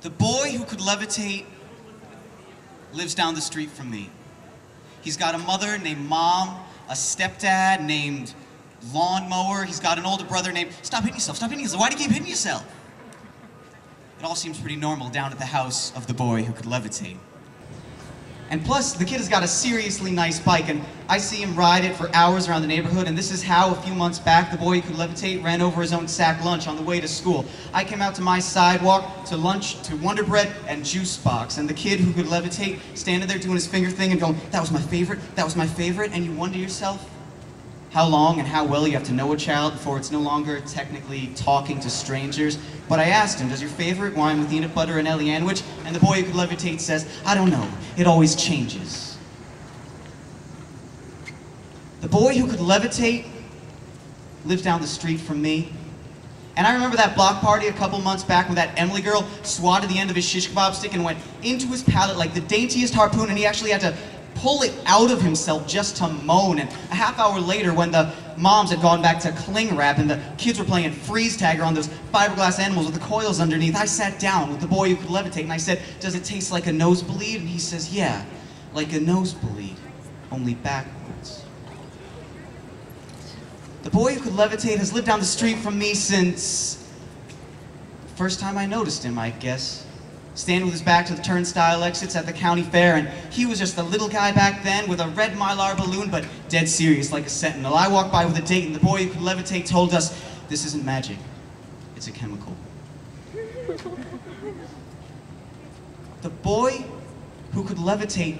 The boy who could levitate lives down the street from me. He's got a mother named Mom, a stepdad named Lawnmower. He's got an older brother named... Stop hitting yourself, stop hitting yourself. Why do you keep hitting yourself? It all seems pretty normal down at the house of the boy who could levitate. And plus, the kid has got a seriously nice bike, and I see him ride it for hours around the neighborhood, and this is how, a few months back, the boy who could levitate ran over his own sack lunch on the way to school. I came out to my sidewalk to lunch, to Wonder Bread and Juice Box, and the kid who could levitate standing there doing his finger thing and going, that was my favorite, and you wonder yourself how long and how well you have to know a child before it's no longer technically talking to strangers. But I asked him, does your favorite wine with peanut butter and Elianwich? And the boy who could levitate says, I don't know, it always changes. The boy who could levitate lives down the street from me. And I remember that block party a couple months back when that Emily girl swatted the end of his shish kebab stick and went into his palate like the daintiest harpoon, and he actually had to pull it out of himself just to moan. And a half hour later, when the moms had gone back to cling wrap and the kids were playing freeze tagger on those fiberglass animals with the coils underneath, I sat down with the boy who could levitate and I said, does it taste like a nosebleed? And he says, yeah, like a nosebleed, only backwards. The boy who could levitate has lived down the street from me since the first time I noticed him, I guess. Standing with his back to the turnstile exits at the county fair, and he was just a little guy back then with a red Mylar balloon, but dead serious like a sentinel. I walked by with a date, and the boy who could levitate told us, this isn't magic, it's a chemical. The boy who could levitate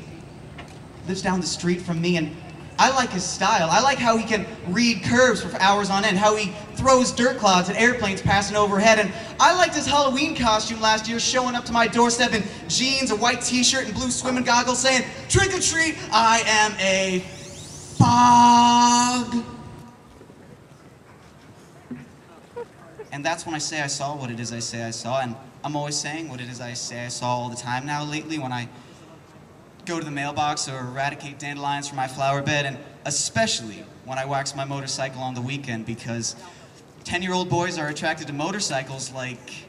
lives down the street from me, and I like his style. I like how he can read curves for hours on end, how he throws dirt clouds at airplanes passing overhead, and I liked his Halloween costume last year, showing up to my doorstep in jeans, a white t-shirt, and blue swimming goggles saying, trick or treat, I am a fog. And that's when I say I saw what it is I say I saw, and I'm always saying what it is I say I saw all the time now lately when I go to the mailbox or eradicate dandelions from my flower bed, and especially when I wax my motorcycle on the weekend, because 10-year-old boys are attracted to motorcycles like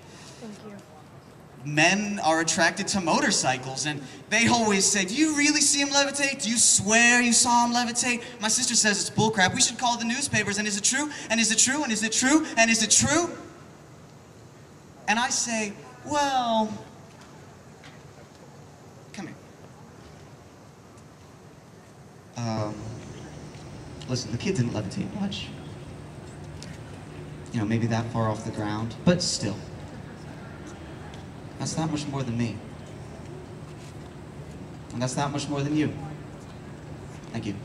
men are attracted to motorcycles. And they always say, do you really see him levitate? Do you swear you saw him levitate? My sister says it's bullcrap. We should call the newspapers, and is it true? And is it true? And is it true? And is it true? And I say, well, come here. Listen, the kid didn't levitate much. You know, maybe that far off the ground, but still. That's not much more than me. And that's not much more than you. Thank you.